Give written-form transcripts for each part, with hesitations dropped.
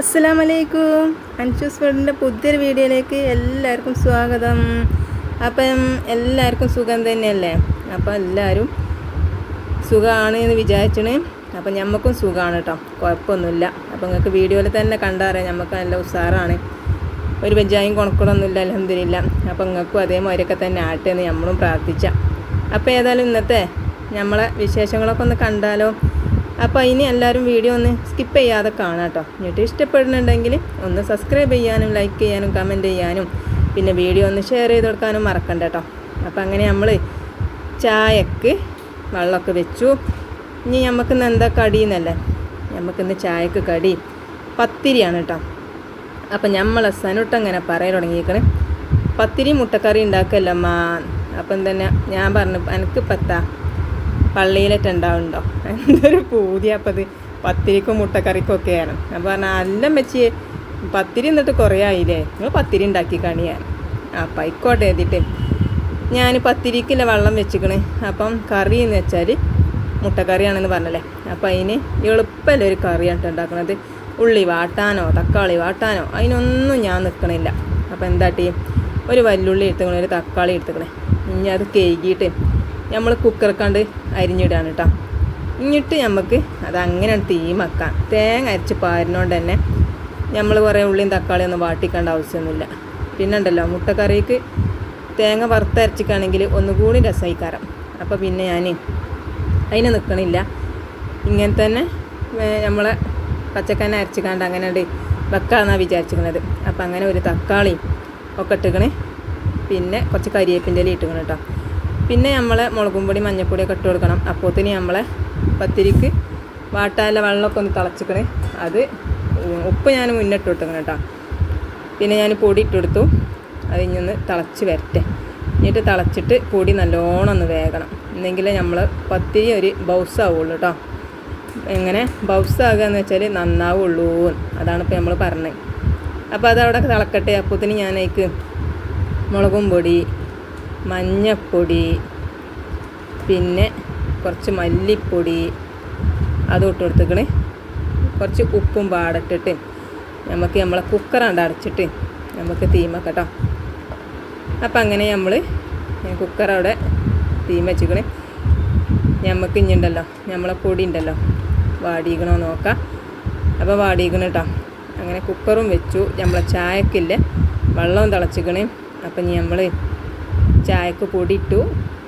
അസ്സലാമലൈക്കും. അൻഷൂസ് വേൾഡിൻ്റെ പുതിയൊരു വീഡിയോയിലേക്ക് എല്ലാവർക്കും സ്വാഗതം. അപ്പം എല്ലാവർക്കും സുഖം തന്നെയല്ലേ? അപ്പോൾ എല്ലാവരും സുഖമാണ് എന്ന് വിചാരിച്ചണ്. അപ്പം ഞമ്മക്കും സുഖമാണ് കേട്ടോ, കുഴപ്പമൊന്നുമില്ല. അപ്പോൾ നിങ്ങൾക്ക് വീഡിയോയിൽ തന്നെ കണ്ടറിയാം നമുക്ക് നല്ല ഉഷാറാണ്, ഒരു വെജായും കൊണക്കണമൊന്നുമില്ല, അൽഹംദുലില്ലാ. അപ്പോൾ നിങ്ങൾക്കും അതേമാതിരിയൊക്കെ തന്നെ ആട്ടെ എന്ന് നമ്മളും പ്രാർത്ഥിച്ചാം. അപ്പോൾ ഏതായാലും ഇന്നത്തെ നമ്മളെ വിശേഷങ്ങളൊക്കെ ഒന്ന് കണ്ടാലോ. അപ്പോൾ ഇനി എല്ലാവരും വീഡിയോ ഒന്ന് സ്കിപ്പ് ചെയ്യാതെ കാണാം കേട്ടോ. എന്നിട്ട് ഇഷ്ടപ്പെടുന്നുണ്ടെങ്കിൽ ഒന്ന് സബ്സ്ക്രൈബ് ചെയ്യാനും ലൈക്ക് ചെയ്യാനും കമൻറ്റ് ചെയ്യാനും പിന്നെ വീഡിയോ ഒന്ന് ഷെയർ ചെയ്ത് കൊടുക്കാനും മറക്കണ്ട കേട്ടോ. അപ്പോൾ അങ്ങനെ നമ്മൾ ചായക്ക് വെള്ളമൊക്കെ വെച്ചു. ഇനി നമുക്കിന്ന് എന്താ കടിയെന്നല്ലേ, നമുക്കിന്ന് ചായക്ക് കടി പത്തിരിയാണ് കേട്ടോ. അപ്പം നമ്മളെ സനുട്ടങ്ങനെ പറയാൻ തുടങ്ങിയിരിക്കണേ, പത്തിരി മുട്ടക്കറി ഉണ്ടാക്കല്ലമ്മ. അപ്പം തന്നെ ഞാൻ പറഞ്ഞു എനിക്ക് പത്താ പള്ളിയിലിട്ട് ഉണ്ടാവുന്നുണ്ടോ, എന്തൊരു പൂതിയപ്പത് പത്തിരിക്കും മുട്ടക്കറിക്കും ഒക്കെയാണ്. അപ്പോൾ പറഞ്ഞാൽ എല്ലാം വെച്ച് പത്തിരി എന്നിട്ട് കുറേ ആയില്ലേ, നിങ്ങൾ പത്തിരി ഉണ്ടാക്കി കാണിയാൻ. അപ്പം ആയിക്കോട്ടെ എഴുതിയിട്ട് ഞാൻ പത്തിരിക്കില്ല വെള്ളം വെച്ചിക്കണേ. അപ്പം കറി എന്ന് വെച്ചാൽ മുട്ടക്കറിയാണെന്ന് പറഞ്ഞല്ലേ. അപ്പം അതിന് എളുപ്പമല്ല ഒരു കറിയാണ് ഉണ്ടാക്കുന്നത്. ഉള്ളി വാട്ടാനോ തക്കാളി വാട്ടാനോ അതിനൊന്നും ഞാൻ നിൽക്കണില്ല. അപ്പോൾ എന്താട്ടി ഒരു വല്ലുള്ളി എടുത്തുക്കണേ, ഒരു തക്കാളി എടുത്തുക്കണേ. ഇനി അത് കേകിയിട്ട് നമ്മൾ കുക്കർക്കണ്ട് അരിഞ്ഞിടാണ് കേട്ടോ. ഇങ്ങിട്ട് നമുക്ക് അത് അങ്ങനെ തീമക്കാം. തേങ്ങ അരച്ച് പാരിനോണ്ട് തന്നെ നമ്മൾ കുറേ ഉള്ളിയും തക്കാളിയും ഒന്നും വാട്ടിക്കേണ്ട ആവശ്യമൊന്നുമില്ല. പിന്നെ ഉണ്ടല്ലോ മുട്ടക്കറിക്ക് തേങ്ങ വറുത്തരച്ചിക്കാണെങ്കിൽ ഒന്നുകൂടി രസമായിക്കാരം. അപ്പോൾ പിന്നെ ഞാൻ അതിന് നിൽക്കണില്ല, ഇങ്ങനെ തന്നെ നമ്മളെ പച്ചക്കന്നെ അരച്ചിക്കാണ്ട് അങ്ങനെ വെക്കാമെന്നാണ് വിചാരിച്ചിരിക്കുന്നത്. അപ്പോൾ അങ്ങനെ ഒരു തക്കാളി ഒക്കെ ഇട്ടുക്കണേ, പിന്നെ കുറച്ച് കരിവേപ്പിൻ്റെ ഇല ഇട്ടുക്കണം കേട്ടോ. പിന്നെ നമ്മൾ മുളകും പൊടി മഞ്ഞൾപ്പൊടിയൊക്കെ ഇട്ട് കൊടുക്കണം. അപ്പോഴത്തേന് നമ്മളെ പത്തിരിക്ക് വാട്ടാല വെള്ളമൊക്കെ ഒന്ന് തിളച്ചിക്കണേ. അത് ഉപ്പ് ഞാൻ മുന്നിട്ട് കൊടുക്കണം കേട്ടോ. പിന്നെ ഞാൻ പൊടി ഇട്ട് കൊടുത്തു. അത് ഇനിയൊന്ന് തിളച്ച് വരട്ടെ. എന്നിട്ട് തിളച്ചിട്ട് പൊടി നല്ലോണം ഒന്ന് വേകണം, എന്നെങ്കിൽ നമ്മൾ പത്തിരി ഒരു ബൗസാവുള്ളൂ കേട്ടോ. എങ്ങനെ ബൗസാകുക എന്ന് വെച്ചാൽ നന്നാവുള്ളൂ, അതാണ് ഇപ്പോൾ നമ്മൾ പറഞ്ഞത്. അപ്പോൾ അതവിടെ തിളക്കട്ടെ. അപ്പോഴത്തേന് ഞാൻ അതിലേക്ക് മുളകും പൊടി മഞ്ഞപ്പൊടി പിന്നെ കുറച്ച് മല്ലിപ്പൊടി അതും ഇട്ട് കൊടുത്തേക്കണേ. കുറച്ച് ഉപ്പും പാടിട്ടിട്ട് നമുക്ക് നമ്മളെ കുക്കറാണ്ട് അടച്ചിട്ട് നമുക്ക് തീമക്കാം കേട്ടോ. അപ്പം അങ്ങനെ നമ്മൾ കുക്കറവിടെ തീമ വെച്ചിക്കണേ. നമുക്ക് ഇനിയുണ്ടല്ലോ നമ്മളെ പൊടി ഉണ്ടല്ലോ വാടിക്കണോ നോക്കാം. അപ്പോൾ വാടിക്കണം കേട്ടോ. അങ്ങനെ കുക്കറും വെച്ചു. നമ്മളെ ചായക്കില്ലേ വെള്ളവും തിളച്ചിക്കണേ. അപ്പം ഇനി നമ്മൾ ചായക്ക് പൊടി ഇട്ടു,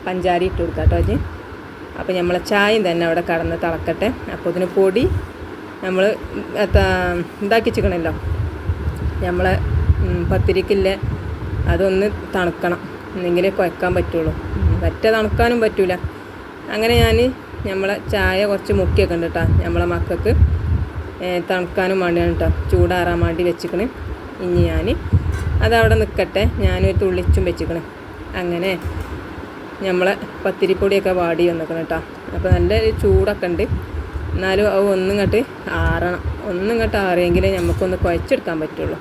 പഞ്ചാര ഇട്ട് കൊടുക്കാം കേട്ടോ അജ്. അപ്പോൾ നമ്മളെ ചായയും തന്നെ അവിടെ കടന്ന് തിളക്കട്ടെ. അപ്പോൾ ഇതിന് പൊടി നമ്മൾ ഇതാക്കി വെച്ചിക്കണമല്ലോ നമ്മളെ പത്തിരിക്കില്ലേ, അതൊന്ന് തണുക്കണം, എന്നെങ്കിലേ കുഴക്കാൻ പറ്റുള്ളൂ. പറ്റ തണുക്കാനും പറ്റൂല. അങ്ങനെ ഞാൻ നമ്മളെ ചായ കുറച്ച് മുക്കിയൊക്കെ ഉണ്ട് കേട്ടോ. നമ്മളെ മക്കൾക്ക് തണുക്കാനും വേണ്ടിയാണ് കേട്ടോ, ചൂടാറാൻ വേണ്ടി വെച്ചിക്കണേ. ഇനി ഞാൻ അതവിടെ നിൽക്കട്ടെ. ഞാനൊരു തുള്ളിച്ചും വെച്ചിക്കണേ. അങ്ങനെ നമ്മളെ പത്തിരിപ്പൊടിയൊക്കെ വാടി വന്നിക്കണം കേട്ടോ. അപ്പോൾ നല്ല ചൂടൊക്കെ ഉണ്ട്, എന്നാലും അത് ഒന്നിങ്ങോട്ട് ആറണം. ഒന്നിങ്ങോട്ട് ആറിയെങ്കിലേ നമുക്കൊന്ന് കുഴച്ചെടുക്കാൻ പറ്റുള്ളൂ.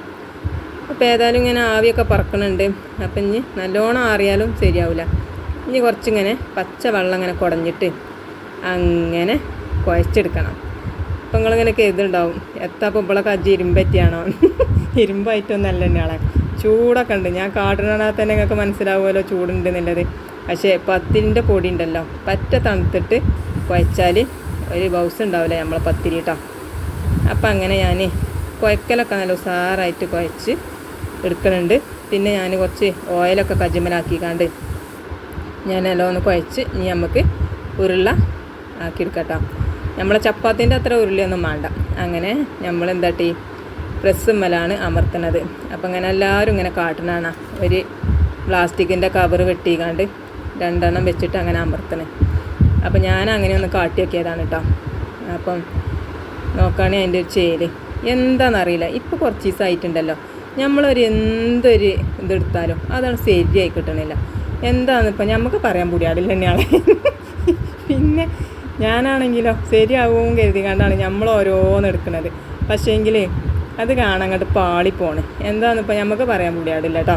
അപ്പോൾ ഏതായാലും ഇങ്ങനെ ആവിയൊക്കെ പറക്കണുണ്ട്. അപ്പം ഇനി നല്ലോണം ആറിയാലും ശരിയാവില്ല. ഇനി കുറച്ചിങ്ങനെ പച്ച വെള്ളം ഇങ്ങനെ കുടഞ്ഞിട്ട് അങ്ങനെ കുഴച്ചെടുക്കണം. അപ്പം നിങ്ങളിങ്ങനെ കരുതുണ്ടാവും എത്താപ്പോൾ ഇപ്പോഴൊക്കെ അജ്ജി ഇരുമ്പറ്റിയാണോ? ഇരുമ്പായിട്ടൊന്നല്ല തന്നെയാളെ, ചൂടൊക്കെ ഉണ്ട്. ഞാൻ കാട്ടിനകത്ത് തന്നെ നിങ്ങൾക്ക് മനസ്സിലാവുമല്ലോ ചൂടുണ്ട് എന്നുള്ളത്. പക്ഷേ പത്തിരിൻ്റെ പൊടി ഉണ്ടല്ലോ പറ്റ തണുത്തിട്ട് കുഴച്ചാൽ ഒരു ബൗസ് ഉണ്ടാവില്ല നമ്മളെ പത്തിരി കേട്ടോ. അപ്പം അങ്ങനെ ഞാൻ കുഴക്കലൊക്കെ നല്ല ഉഷാറായിട്ട് കുഴച്ച് എടുക്കുന്നുണ്ട്. പിന്നെ ഞാൻ കുറച്ച് ഓയിലൊക്കെ കജ്ജിമലാക്കിക്കാണ്ട് ഞാനെല്ലാം ഒന്ന് കുഴച്ച് ഇനി നമുക്ക് ഉരുള ആക്കിയെടുക്കട്ടോ. നമ്മളെ ചപ്പാത്തിൻ്റെ അത്ര ഉരുളിയൊന്നും വേണ്ട. അങ്ങനെ നമ്മൾ എന്താട്ടി പ്രസ്സുമ്മലാണ് അമർത്തുന്നത്. അപ്പം അങ്ങനെ എല്ലാവരും ഇങ്ങനെ കാട്ടണാണ്. ഒരു പ്ലാസ്റ്റിക്കിൻ്റെ കവർ വെട്ടിക്കാണ്ട് രണ്ടെണ്ണം വെച്ചിട്ട് അങ്ങനെ അമർത്തണേ. അപ്പം ഞാൻ അങ്ങനെ ഒന്ന് കാട്ടി നോക്കിയതാണ് കേട്ടോ. അപ്പം നോക്കുകയാണെങ്കിൽ അതിൻ്റെ ഒരു ചേല് എന്താണെന്നറിയില്ല. ഇപ്പോൾ കുറച്ച് ദിവസമായിട്ടുണ്ടല്ലോ നമ്മളൊരു എന്തൊരു ഇതെടുത്താലും അതാണ് ശരിയായി കിട്ടണില്ല. എന്താണെന്നിപ്പോൾ നമുക്ക് പറയാൻ കൂടിയാടില്ല തന്നെയാണ്. പിന്നെ ഞാനാണെങ്കിലോ ശരിയാവും കരുതി കണ്ടാണ് നമ്മൾ ഓരോന്ന് എടുക്കുന്നത്. പക്ഷേങ്കിൽ അത് കാണാൻ അങ്ങോട്ട് പാളിപ്പോണ്. എന്താണെന്നിപ്പോൾ നമുക്ക് പറയാൻ കൂടിയാടില്ല കേട്ടോ.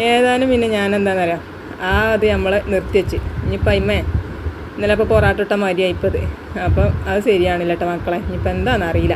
ഏതായാലും പിന്നെ ഞാൻ എന്താണെന്നറിയാം അത് നമ്മൾ നിർത്തിവെച്ച് ഇനിയിപ്പോൾ അമ്മേ ഇന്നലെ അപ്പോൾ പൊറാട്ട ഇട്ട മതിയായിപ്പത്. അപ്പോൾ അത് ശരിയാണില്ല കേട്ടോ മക്കളെ. ഇനിയിപ്പോൾ എന്താണെന്നറിയില്ല.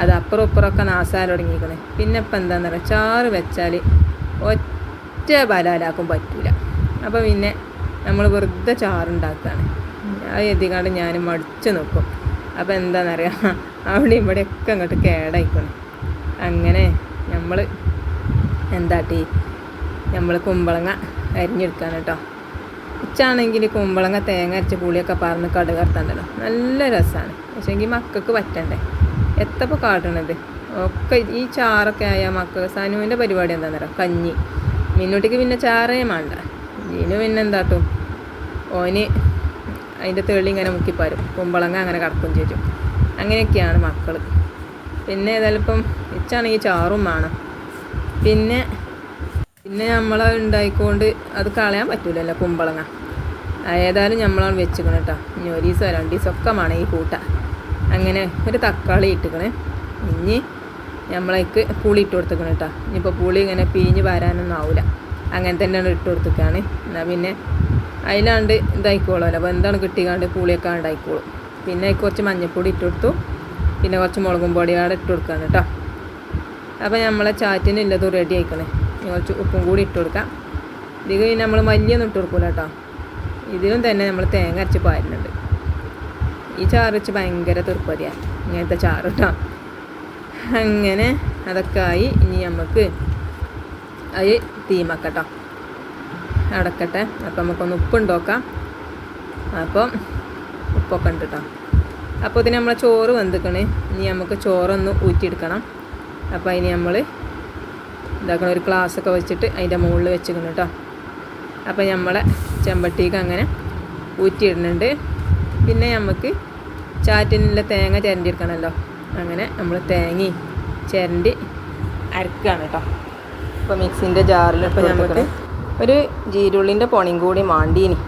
അത് അപ്പുറം ഇപ്പുറമൊക്കെ നാസാൽ തുടങ്ങിയിരിക്കണേ. പിന്നെ ഇപ്പം എന്താണെന്ന് പറയുക, ചാറ് വെച്ചാൽ ഒറ്റ ബലാലാക്കും പറ്റൂല. അപ്പോൾ പിന്നെ നമ്മൾ വെറുതെ ചാറുണ്ടാക്കുകയാണ്. അത് എത്തിക്കാണ്ട് ഞാൻ മടിച്ച് നിൽക്കും. അപ്പോൾ എന്താണെന്നറിയാം, അവിടെ ഇവിടെയൊക്കെ അങ്ങോട്ട് കേടായിക്കണം. അങ്ങനെ നമ്മൾ എന്താട്ടി, നമ്മൾ കുമ്പളങ്ങ അരിഞ്ഞെടുക്കുകയാണ് കേട്ടോ. ഉച്ചാണെങ്കിൽ കുമ്പളങ്ങ തേങ്ങ അരച്ച പുളിയൊക്കെ പറഞ്ഞ് കടുക് വറുത്താണ്ടല്ലോ, നല്ല രസമാണ്. പക്ഷേ എങ്കിൽ മക്കൾക്ക് പറ്റണ്ടേ, എത്തപ്പോൾ കാട്ടണത് ഒക്കെ. ഈ ചാറൊക്കെ ആയാൽ മക്കൾ സനുവിൻ്റെ പരിപാടി എന്താണെന്ന് പറയുക, കഞ്ഞി. മിന്നൂട്ടിക്ക് പിന്നെ ചാറേ വേണ്ട. ജീനു പിന്നെ എന്താട്ടും, ഓന് അതിൻ്റെ തെളി ഇങ്ങനെ മുക്കിപ്പാരും, കുമ്പളങ്ങ അങ്ങനെ കടക്കും ചെയ്യും. അങ്ങനെയൊക്കെയാണ് മക്കൾ. പിന്നെ ഏതായാലും ഇപ്പം ഇച്ചാണെങ്കിൽ ചാറും വേണം. പിന്നെ നമ്മൾ ഉണ്ടായിക്കൊണ്ട് അത് കളയാൻ പറ്റൂലല്ലോ കുമ്പളങ്ങ. ഏതായാലും നമ്മളാണ് വെച്ചിക്കണം കേട്ടോ. ഇനി 1 ദിവസം 2 ദിവസമൊക്കെ വേണം ഈ കൂട്ട. അങ്ങനെ ഒരു തക്കാളി ഇട്ടിക്കണേ. ഇനി നമ്മളേക്ക് പുളി ഇട്ട് കൊടുത്തിക്കണം കേട്ടോ. ഇനിയിപ്പോൾ പുളി ഇങ്ങനെ പിഴിഞ്ഞ് വരാനൊന്നും ആവില്ല, അങ്ങനെ തന്നെയാണ് ഇട്ട് കൊടുത്തിക്കാണ്. എന്നാൽ പിന്നെ അതിലാണ്ട് ഇതായിക്കോളുമല്ലോ. അപ്പോൾ എന്താണ് കിട്ടിക്കാണ്ട് പുളിയൊക്കെ ഉണ്ടായിക്കോളും. പിന്നെ കുറച്ച് മഞ്ഞൾപ്പൊടി ഇട്ട് കൊടുത്തു, പിന്നെ കുറച്ച് മുളകും പൊടി അവിടെ ഇട്ട് കൊടുക്കുകയാണ് കേട്ടോ. അപ്പോൾ നമ്മളെ ചാറ്റിനുള്ളതും റെഡി ആയിക്കണേ. കുറച്ച് ഉപ്പും കൂടി ഇട്ട് കൊടുക്കാം. ഇത് നമ്മൾ മല്ലിയൊന്നും ഇട്ട് കൊടുക്കില്ല കേട്ടോ. ഇതിലും തന്നെ നമ്മൾ തേങ്ങ അരച്ച് പാരുന്നുണ്ട്. ഈ ചാറ് വെച്ച് ഭയങ്കര തൃപ്പതിയാണ് ഇങ്ങനത്തെ ചാറ് കേട്ടോ. അങ്ങനെ അതൊക്കെ ആയി. ഇനി നമുക്ക് അത് തീമാക്കട്ടോ, അടക്കട്ടെ. അപ്പം നമുക്കൊന്ന് ഉപ്പുണ്ടോക്കാം. അപ്പം ഉപ്പൊക്കെ ഉണ്ട് കേട്ടോ. അപ്പോൾ ഇതിന് നമ്മളെ ചോറ് വെന്തിക്കണേ. ഇനി നമുക്ക് ചോറൊന്ന് ഊറ്റിയെടുക്കണം. അപ്പോൾ അതിന് നമ്മൾ ഇതാക്കണം, ഒരു ഗ്ലാസ്സൊക്കെ വെച്ചിട്ട് അതിൻ്റെ മുകളിൽ വെച്ചിക്കണം കേട്ടോ. അപ്പോൾ നമ്മളെ ചെമ്പട്ടിക്ക് അങ്ങനെ ഊറ്റിയിടുന്നുണ്ട്. പിന്നെ നമുക്ക് ചാറ്റിനുള്ള തേങ്ങ ചിരണ്ടി എടുക്കണമല്ലോ. അങ്ങനെ നമ്മൾ തേങ്ങയും ചിരണ്ടി അരക്കുകയാണ് കേട്ടോ. ഇപ്പോൾ മിക്സിൻ്റെ ജാറിൽ ഇപ്പോൾ നമുക്ക് ഒരു ജീരുള്ളിൻ്റെ പൊണിയും കൂടി മാണ്ടീനി,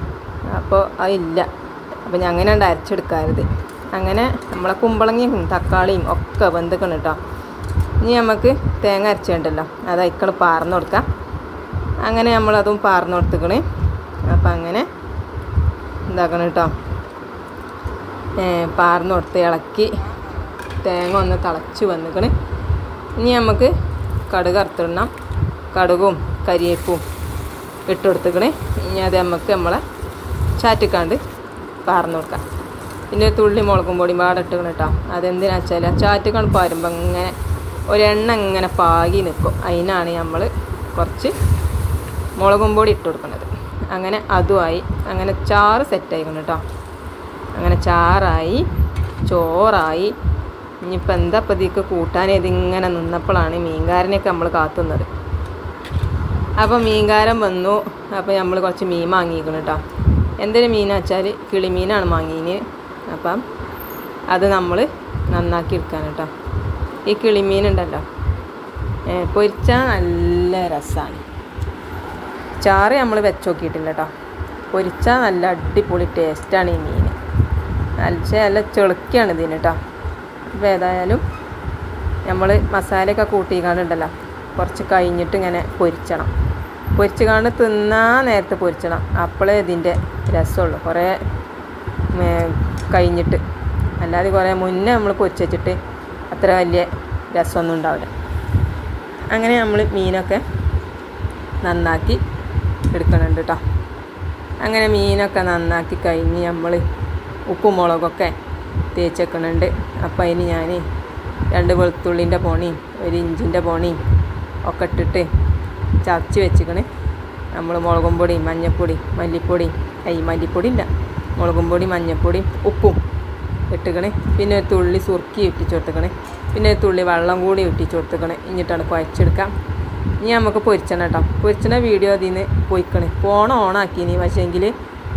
അപ്പോൾ അതില്ല. അപ്പോൾ ഞാൻ അങ്ങനെ ഉണ്ട് അരച്ചെടുക്കരുത്. അങ്ങനെ നമ്മളെ കുമ്പളങ്ങയും തക്കാളിയും ഒക്കെ വെന്തിക്കണം കേട്ടോ. ഇനി നമുക്ക് തേങ്ങ അരച്ചുണ്ടല്ലോ, അത് അതിക്കള് പാർന്ന് കൊടുക്കാം. അങ്ങനെ നമ്മളതും പാർന്ന് കൊടുത്തിക്കണേ. അപ്പം അങ്ങനെ എന്താക്കണം കേട്ടോ, പാർന്ന് കൊടുത്ത് ഇളക്കി തേങ്ങ ഒന്ന് തിളച്ച് വന്നിക്കണ്. ഇനി നമുക്ക് കടുക് അറുത്തിടണം. കടുകും കരിയേപ്പും ഇട്ട് കൊടുത്തിക്കണേ. ഇനി അത് നമുക്ക് നമ്മളെ ചാറ്റിക്കാണ്ട് പാർന്ന് കൊടുക്കാം. പിന്നെ ഒരു തുള്ളി മുളകും പൊടി പാടിട്ടിക്കണം കേട്ടോ. അതെന്തിനാ വെച്ചാൽ ആ ചാറ്റിക്കാണ്ട് പാരുമ്പോൾ ഇങ്ങനെ ഒരെണ്ണ ഇങ്ങനെ പാകി നിൽക്കും. അതിനാണ് നമ്മൾ കുറച്ച് മുളകും പൊടി ഇട്ട് കൊടുക്കുന്നത്. അങ്ങനെ അതുമായി അങ്ങനെ ചാറ് സെറ്റായിക്കണം കേട്ടോ. അങ്ങനെ ചാറായി, ചോറായി. ഇനിയിപ്പോൾ എന്താ ഇപ്പം ഇതിക്ക് കൂട്ടാൻ ഇതിങ്ങനെ നിന്നപ്പോഴാണ് മീൻകാരനെയൊക്കെ നമ്മൾ കാത്തുന്നത്. അപ്പോൾ മീൻകാരൻ വന്നു. അപ്പോൾ നമ്മൾ കുറച്ച് മീൻ വാങ്ങിയിരിക്കണം കേട്ടോ. എന്തൊരു മീനാ വെച്ചാൽ കിളിമീനാണ് വാങ്ങിയത്. അപ്പം അത് നമ്മൾ നന്നാക്കി എടുക്കാൻ കേട്ടോ. ഈ കിളിമീനുണ്ടല്ലോ, പൊരിച്ചാൽ നല്ല രസമാണ്. ചാറ് നമ്മൾ വെച്ച് നോക്കിയിട്ടില്ല കേട്ടോ. പൊരിച്ചാൽ നല്ല അടിപൊളി ടേസ്റ്റാണ് ഈ മീൻ. നല്ല ചെളുക്കിയാണ് ഇതിന് കേട്ടോ. അപ്പോൾ ഏതായാലും നമ്മൾ മസാലയൊക്കെ കൂട്ടിക്കാണ്ടുണ്ടല്ലോ, കുറച്ച് കഴിഞ്ഞിട്ട് ഇങ്ങനെ പൊരിച്ചണം. പൊരിച്ച് കാണ്ട് തിന്നാൻ നേരത്തെ പൊരിച്ചണം, അപ്പോഴേ ഇതിൻ്റെ രസമുള്ളൂ. കുറേ കഴിഞ്ഞിട്ട്, അല്ലാതെ കുറേ മുന്നേ നമ്മൾ പൊരിച്ച് വെച്ചിട്ട് അത്ര വലിയ രസമൊന്നും ഉണ്ടാവില്ല. അങ്ങനെ നമ്മൾ മീനൊക്കെ നന്നാക്കി എടുക്കണുണ്ട് കേട്ടോ. അങ്ങനെ മീനൊക്കെ നന്നാക്കി കഴിഞ്ഞ് നമ്മൾ ഉപ്പും മുളകൊക്കെ തേച്ച് വെക്കണുണ്ട്. അപ്പോൾ അതിന് ഞാൻ 2 വെളുത്തുള്ളിൻ്റെ പോണിയും 1 ഇഞ്ചിൻ്റെ പോണിയും ഒക്കെ ഇട്ടിട്ട് ചതച്ച് വെച്ചിക്കണ്. നമ്മൾ മുളകും പൊടി, മഞ്ഞൾപ്പൊടി, മല്ലിപ്പൊടി, മല്ലിപ്പൊടി ഇല്ല, മുളകും പൊടി, മഞ്ഞൾപ്പൊടി, ഉപ്പും ഇട്ടുക്കണേ. പിന്നെ ഒരു തുള്ളി സുർക്കി ഇട്ടിച്ച് കൊടുത്തുക്കണേ. പിന്നെ ഒരു തുള്ളി വെള്ളം കൂടി ഇട്ടിച്ച് കൊടുത്തുക്കണേ. എന്നിട്ടാണ് കുഴച്ചെടുക്കാം. ഇനി നമുക്ക് പൊരിച്ചണം കേട്ടോ. പൊരിച്ചണ വീഡിയോ അതിൽ നിന്ന് പോയിക്കണേ. ഫോൺ ഓണാക്കിനി, പക്ഷേങ്കിൽ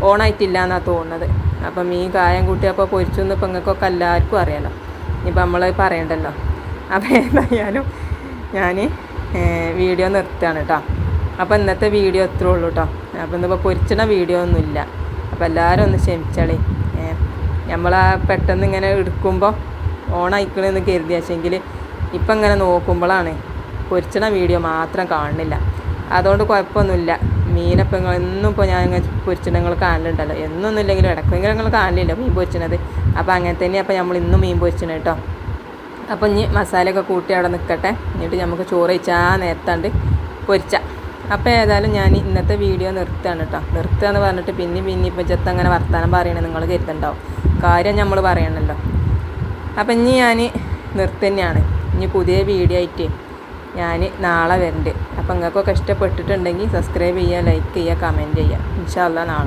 ഓണായിട്ടില്ല എന്നാണ് തോന്നുന്നത്. അപ്പം മീൻ കായം കൂട്ടിയപ്പോൾ പൊരിച്ചെന്ന് ഇപ്പം നിങ്ങൾക്കൊക്കെ എല്ലാവർക്കും അറിയാലോ, ഇനിയിപ്പോൾ നമ്മൾ പറയണ്ടല്ലോ. അപ്പോൾ എന്തായാലും ഞാൻ വീഡിയോ നിർത്തുകയാണ് കേട്ടോ. അപ്പോൾ ഇന്നത്തെ വീഡിയോ ഇത്രേ ഉള്ളൂ കേട്ടോ. അപ്പോൾ ഇന്നിപ്പോൾ പൊരിച്ചണ വീഡിയോ ഒന്നുമില്ല. അപ്പോൾ എല്ലാവരും ഒന്ന് ക്ഷമിച്ചളി. നമ്മളാ പെട്ടെന്ന് ഇങ്ങനെ എടുക്കുമ്പോൾ ഓണായിക്കണമെന്ന് കരുതി, പക്ഷേങ്കിൽ ഇപ്പം ഇങ്ങനെ നോക്കുമ്പോഴാണ് പൊരിച്ചണ വീഡിയോ മാത്രം കാണുന്നില്ല. അതുകൊണ്ട് കുഴപ്പമൊന്നുമില്ല. മീനപ്പം എന്നും ഇപ്പോൾ ഞാൻ ഇങ്ങനെ പൊരിച്ചിട്ട് നിങ്ങൾ കാണലുണ്ടല്ലോ, എന്നൊന്നും ഇല്ലെങ്കിലും ഇടയ്ക്കെങ്കിലും നിങ്ങൾ കാണലില്ല മീൻ പൊരിച്ചണത്. അപ്പോൾ അങ്ങനെ തന്നെ അപ്പോൾ നമ്മൾ ഇന്നും മീൻ പൊരിച്ചണ കേട്ടോ. അപ്പോൾ ഇനി മസാലയൊക്കെ കൂട്ടി അവിടെ നിൽക്കട്ടെ. എന്നിട്ട് നമുക്ക് ചോറ് കഴിച്ചാൽ നേരത്താണ്ട് പൊരിച്ച. അപ്പോൾ ഏതായാലും ഞാൻ ഇന്നത്തെ വീഡിയോ നിർത്തുകയാണ് കേട്ടോ. നിർത്തുകയെന്ന് പറഞ്ഞിട്ട് പിന്നെ ഇപ്പോൾ ചെത്ത് അങ്ങനെ വർത്താനം പറയണേ നിങ്ങൾ കരുതുന്നുണ്ടാവും. കാര്യം നമ്മൾ പറയണമല്ലോ. അപ്പം ഇനി ഞാൻ തന്നെയാണ്. ഇനി പുതിയ വീഡിയോ ആയിട്ട് ഞാൻ നാളെ വരുന്നുണ്ട്. അപ്പോൾ നിങ്ങൾക്കൊക്കെ ഇഷ്ടപ്പെട്ടിട്ടുണ്ടെങ്കിൽ സബ്സ്ക്രൈബ് ചെയ്യുക, ലൈക്ക് ചെയ്യുക, കമൻറ്റ് ചെയ്യുക. ഇൻഷാ അല്ലാഹ് നാളെ